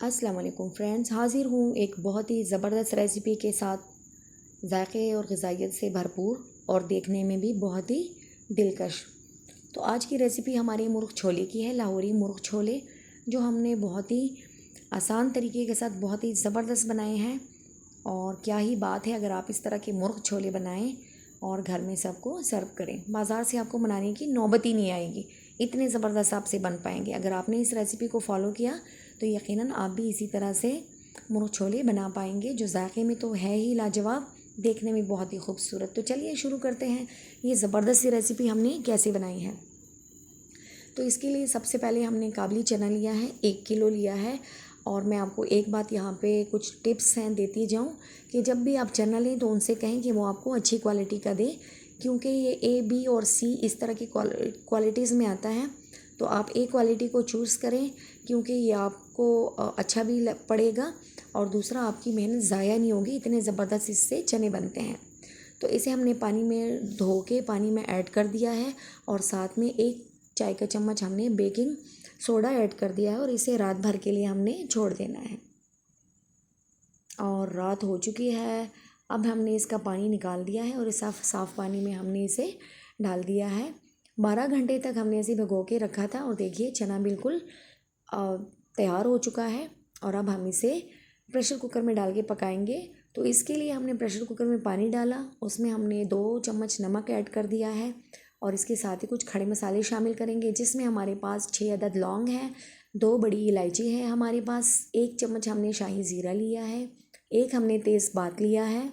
अस्सलाम वालेकुम फ्रेंड्स, हाज़िर हूँ एक बहुत ही ज़बरदस्त रेसिपी के साथ। जायके और ग़िज़ाइयत से भरपूर और देखने में भी बहुत ही दिलकश। तो आज की रेसिपी हमारी मुर्ग़ छोले की है, लाहौरी मुर्ग़ छोले, जो हमने बहुत ही आसान तरीके के साथ बहुत ही ज़बरदस्त बनाए हैं। और क्या ही बात है अगर आप इस तरह के मुर्ग़ छोले बनाएं और घर में सबको सर्व करें। बाज़ार से आपको बनाने की नौबत ही नहीं आएगी, इतने ज़बरदस्त आपसे बन पाएंगे। अगर आपने इस रेसिपी को फॉलो किया तो यकीनन आप भी इसी तरह से मुर्ग़ छोले बना पाएंगे, जो जायके में तो है ही लाजवाब, देखने में बहुत ही खूबसूरत। तो चलिए शुरू करते हैं ये ज़बरदस्त सी रेसिपी हमने कैसे बनाई है। तो इसके लिए सबसे पहले हमने काबली चना लिया है, 1 किलो लिया है। और मैं आपको एक बात यहाँ पे कुछ टिप्स हैं देती जाऊँ कि जब भी आप चना लें तो उनसे कहें कि वो आपको अच्छी क्वालिटी का दे, क्योंकि ये ए बी और सी इस तरह की क्वालिटीज़ में आता है। तो आप ए क्वालिटी को चूज़ करें, क्योंकि ये आपको अच्छा भी पड़ेगा और दूसरा आपकी मेहनत ज़ाया नहीं होगी। इतने ज़बरदस्त इससे चने बनते हैं। तो इसे हमने पानी में धो के पानी में ऐड कर दिया है और साथ में 1 चाय का चम्मच हमने बेकिंग सोडा ऐड कर दिया है और इसे रात भर के लिए हमने छोड़ देना है। और रात हो चुकी है, अब हमने इसका पानी निकाल दिया है और इस साफ़ पानी में हमने इसे डाल दिया है। 12 घंटे तक हमने इसे भिगो के रखा था और देखिए चना बिल्कुल तैयार हो चुका है। और अब हम इसे प्रेशर कुकर में डाल के पकाएंगे। तो इसके लिए हमने प्रेशर कुकर में पानी डाला, उसमें हमने 2 चम्मच नमक ऐड कर दिया है और इसके साथ ही कुछ खड़े मसाले शामिल करेंगे, जिसमें हमारे पास 6 अदद लौंग हैं, 2 बड़ी इलायची है हमारे पास, 1 चम्मच हमने शाही ज़ीरा लिया है, 1 हमने तेज़पात लिया है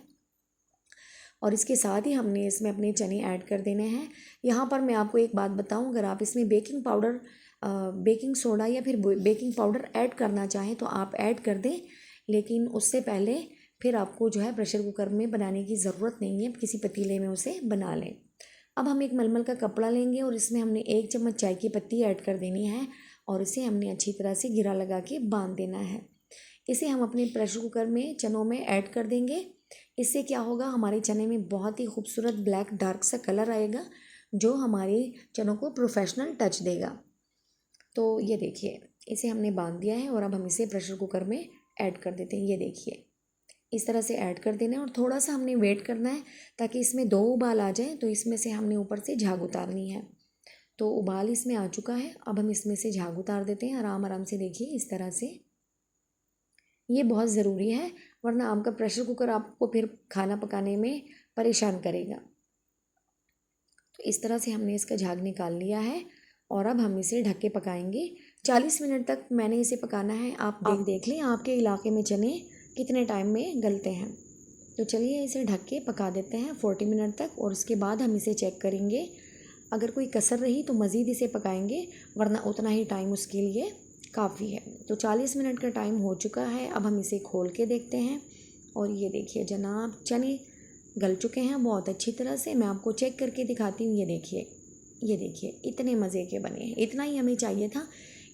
और इसके साथ ही हमने इसमें अपने चने ऐड कर देने हैं। यहाँ पर मैं आपको एक बात बताऊँ, अगर आप इसमें बेकिंग पाउडर, बेकिंग सोडा या फिर बेकिंग पाउडर ऐड करना चाहें तो आप ऐड कर दें, लेकिन उससे पहले फिर आपको जो है प्रेशर कुकर में बनाने की ज़रूरत नहीं है, किसी पतीले में उसे बना लें। अब हम एक मलमल का कपड़ा लेंगे और इसमें हमने 1 चम्मच चाय की पत्ती ऐड कर देनी है और इसे हमने अच्छी तरह से गिरा लगा के बांध देना है। इसे हम अपने प्रेशर कुकर में चनों में ऐड कर देंगे। इससे क्या होगा, हमारे चने में बहुत ही खूबसूरत ब्लैक डार्क सा कलर आएगा, जो हमारे चनों को प्रोफेशनल टच देगा। तो ये देखिए, इसे हमने बांध दिया है और अब हम इसे प्रेशर कुकर में ऐड कर देते हैं। ये देखिए, इस तरह से ऐड कर देना है और थोड़ा सा हमने वेट करना है ताकि इसमें 2 उबाल आ जाए। तो इसमें से हमने ऊपर से झाग उतारनी है। तो उबाल इसमें आ चुका है, अब हम इसमें से झाग उतार देते हैं आराम आराम से। देखिए इस तरह से, ये बहुत ज़रूरी है, वरना आपका प्रेशर कुकर आपको फिर खाना पकाने में परेशान करेगा। तो इस तरह से हमने इसका झाग निकाल लिया है और अब हम इसे ढक के पकाएंगे 40 मिनट तक। मैंने इसे पकाना है, आप देख लें आपके इलाके में चने कितने टाइम में गलते हैं। तो चलिए इसे ढक के पका देते हैं 40 मिनट तक और उसके बाद हम इसे चेक करेंगे। अगर कोई कसर रही तो मज़ीद इसे पकाएंगे, वरना उतना ही टाइम उसके लिए काफ़ी है। तो 40 मिनट का टाइम हो चुका है, अब हम इसे खोल के देखते हैं और ये देखिए जनाब, चने गल चुके हैं बहुत अच्छी तरह से। मैं आपको चेक करके दिखाती हूँ। ये देखिए इतने मज़े के बने हैं। इतना ही हमें चाहिए था,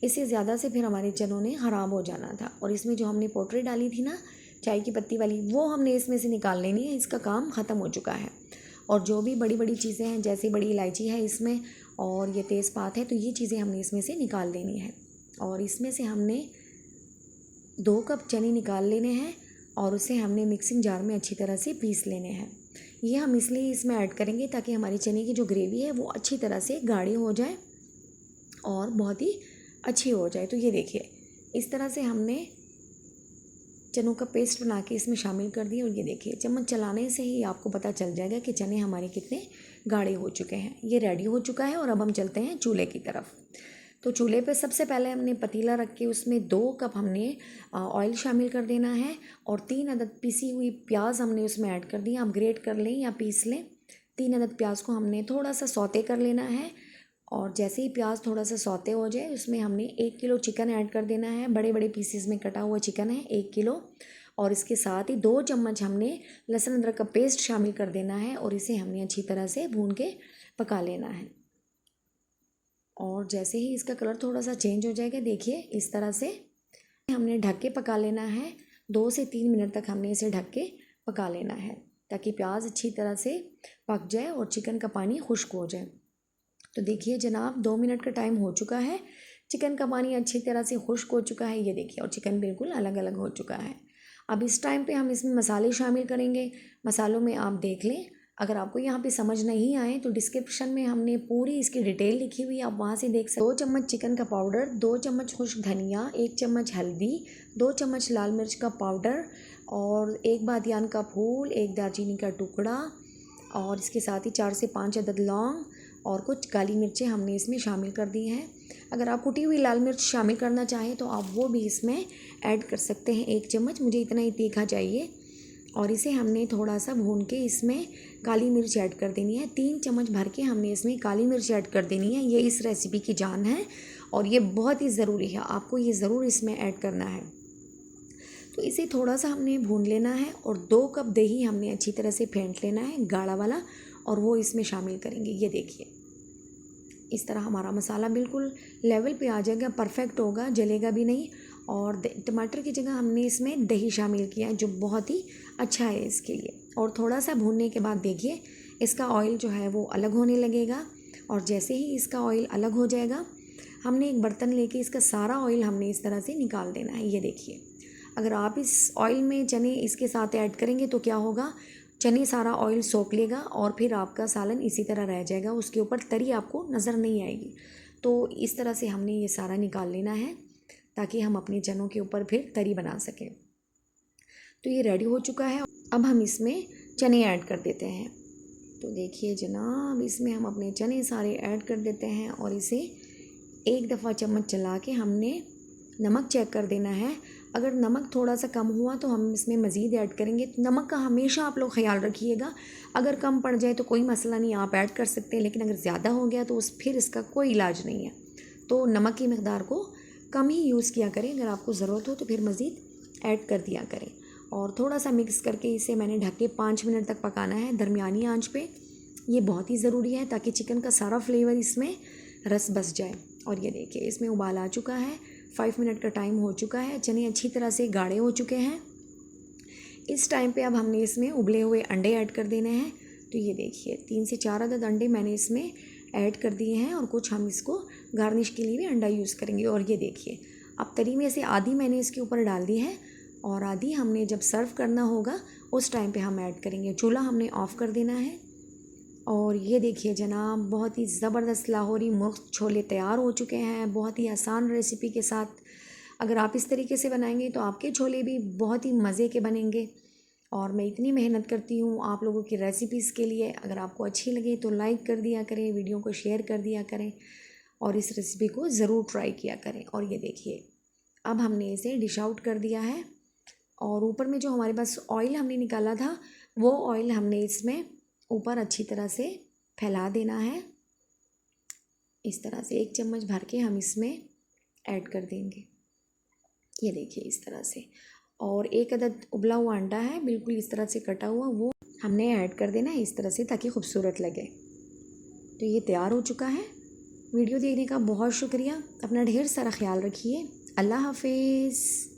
इससे ज़्यादा से फिर हमारे चनों ने ख़राब हो जाना था। और इसमें जो हमने पोटरी डाली थी ना चाय की पत्ती वाली, वो हमने इसमें से निकाल लेनी है। इसका काम ख़त्म हो चुका है। और जो भी बड़ी बड़ी चीज़ें हैं, जैसे बड़ी इलायची है इसमें और ये तेज़पात है, तो ये चीज़ें हमने इसमें से निकाल देनी है। और इसमें से हमने 2 कप चने निकाल लेने हैं और उसे हमने मिक्सिंग जार में अच्छी तरह से पीस लेने हैं। ये हम इसलिए इसमें ऐड करेंगे ताकि हमारी चने की जो ग्रेवी है वो अच्छी तरह से गाढ़ी हो जाए और बहुत ही अच्छी हो जाए। तो ये देखिए, इस तरह से हमने चनों का पेस्ट बना के इसमें शामिल कर दिया और ये देखिए चम्मच चलाने से ही आपको पता चल जाएगा कि चने हमारे कितने गाढ़े हो चुके हैं। ये रेडी हो चुका है और अब हम चलते हैं चूल्हे की तरफ। तो चूल्हे पे सबसे पहले हमने पतीला रख के उसमें 2 कप हमने ऑयल शामिल कर देना है और 3 अदद पिसी हुई प्याज हमने उसमें ऐड कर दी। आप ग्रेट कर लें या पीस लें। 3 अदद प्याज को हमने थोड़ा सा सौते कर लेना है और जैसे ही प्याज थोड़ा सा सौते हो जाए उसमें हमने 1 किलो चिकन ऐड कर देना है। बड़े बड़े पीसीज में कटा हुआ चिकन है 1 किलो। और इसके साथ ही 2 चम्मच हमने लहसुन अदरक का पेस्ट शामिल कर देना है और इसे हमने अच्छी तरह से भून के पका लेना है। और जैसे ही इसका कलर थोड़ा सा चेंज हो जाएगा, देखिए इस तरह से हमने ढक के पका लेना है। 2 से 3 मिनट तक हमने इसे ढक के पका लेना है ताकि प्याज अच्छी तरह से पक जाए और चिकन का पानी खुश्क हो जाए। तो देखिए जनाब, 2 मिनट का टाइम हो चुका है। चिकन का पानी अच्छी तरह से खुश्क हो चुका है, ये देखिए, और चिकन बिल्कुल अलग अलग हो चुका है। अब इस टाइम पे हम इसमें मसाले शामिल करेंगे। मसालों में आप देख लें, अगर आपको यहाँ पे समझ नहीं आए तो डिस्क्रिप्शन में हमने पूरी इसकी डिटेल लिखी हुई है, आप वहाँ से देख सकते। 2 चम्मच चिकन का पाउडर, 2 चम्मच खुश्क धनिया, 1 चम्मच हल्दी, 2 चम्मच लाल मिर्च का पाउडर और 1 बादियान का फूल, 1 दालचीनी का टुकड़ा और इसके साथ ही 4 से 5 अदद लौंग और कुछ काली मिर्चें हमने इसमें शामिल कर दी हैं। अगर आप कुटी हुई लाल मिर्च शामिल करना चाहें तो आप वो भी इसमें ऐड कर सकते हैं, 1 चम्मच, मुझे इतना ही तीखा चाहिए। और इसे हमने थोड़ा सा भून के इसमें काली मिर्च ऐड कर देनी है। 3 चम्मच भर के हमने इसमें काली मिर्च ऐड कर देनी है। ये इस रेसिपी की जान है और ये बहुत ही ज़रूरी है, आपको ये ज़रूर इसमें ऐड करना है। तो इसे थोड़ा सा हमने भून लेना है और 2 कप दही हमने अच्छी तरह से फेंट लेना है, गाढ़ा वाला, और वो इसमें शामिल करेंगे। ये देखिए, इस तरह हमारा मसाला बिल्कुल लेवल पे आ जाएगा, परफेक्ट होगा, जलेगा भी नहीं। और टमाटर की जगह हमने इसमें दही शामिल किया है, जो बहुत ही अच्छा है इसके लिए। और थोड़ा सा भूनने के बाद देखिए इसका ऑयल जो है वो अलग होने लगेगा, और जैसे ही इसका ऑयल अलग हो जाएगा हमने एक बर्तन लेके इसका सारा ऑयल हमने इस तरह से निकाल देना है। ये देखिए, अगर आप इस ऑयल में चने इसके साथ ऐड करेंगे तो क्या होगा, चने सारा ऑयल सोख लेगा और फिर आपका सालन इसी तरह रह जाएगा, उसके ऊपर तरी आपको नज़र नहीं आएगी। तो इस तरह से हमने ये सारा निकाल लेना है ताकि हम अपने चनों के ऊपर फिर तरी बना सकें। तो ये रेडी हो चुका है। अब हम इसमें चने ऐड कर देते हैं। तो देखिए जनाब, इसमें हम अपने चने सारे ऐड कर देते हैं और इसे एक दफ़ा चम्मच चला के हमने नमक चेक कर देना है। अगर नमक थोड़ा सा कम हुआ तो हम इसमें मज़ीद ऐड करेंगे। नमक का हमेशा आप लोग ख्याल रखिएगा, अगर कम पड़ जाए तो कोई मसला नहीं, आप ऐड कर सकते हैं, लेकिन अगर ज़्यादा हो गया तो फिर इसका कोई इलाज नहीं है। तो नमक की मकदार को कम ही यूज़ किया करें, अगर आपको ज़रूरत हो तो फिर मज़ीद ऐड कर दिया करें। और थोड़ा सा मिक्स करके इसे मैंने ढक के 5 मिनट तक पकाना है दरमियानी आंच पे। ये बहुत ही ज़रूरी है ताकि चिकन का सारा फ्लेवर इसमें रस बस जाए। और ये देखिए, इसमें उबाल आ चुका है, 5 मिनट का टाइम हो चुका है, चने अच्छी तरह से गाढ़े हो चुके हैं। इस टाइम पे अब हमने इसमें उबले हुए अंडे ऐड कर देने हैं। तो ये देखिए, 3 से 4 अदद अंडे मैंने इसमें ऐड कर दिए हैं और कुछ हम इसको गार्निश के लिए भी अंडा यूज़ करेंगे। और ये देखिए, अब तरी में से आधी मैंने इसके ऊपर डाल दी है और आधी हमने जब सर्व करना होगा उस टाइम पे हम ऐड करेंगे। चूल्हा हमने ऑफ़ कर देना है। और ये देखिए जनाब, बहुत ही ज़बरदस्त लाहौरी मुर्ग़ छोले तैयार हो चुके हैं, बहुत ही आसान रेसिपी के साथ। अगर आप इस तरीके से बनाएंगे तो आपके छोले भी बहुत ही मज़े के बनेंगे। और मैं इतनी मेहनत करती हूँ आप लोगों की रेसिपीज़ के लिए, अगर आपको अच्छी लगे तो लाइक कर दिया करें, वीडियो को शेयर कर दिया करें और इस रेसिपी को ज़रूर ट्राई किया करें। और ये देखिए, अब हमने इसे डिश आउट कर दिया है और ऊपर में जो हमारे पास ऑयल हमने निकाला था वो ऑयल हमने इसमें ऊपर अच्छी तरह से फैला देना है। इस तरह से 1 चम्मच भर के हम इसमें ऐड कर देंगे। ये देखिए इस तरह से। और 1 अदद उबला हुआ अंडा है, बिल्कुल इस तरह से कटा हुआ, वो हमने ऐड कर देना है इस तरह से ताकि खूबसूरत लगे। तो ये तैयार हो चुका है। वीडियो देखने का बहुत शुक्रिया। अपना ढेर सारा ख्याल रखिए। अल्लाह हाफिज़।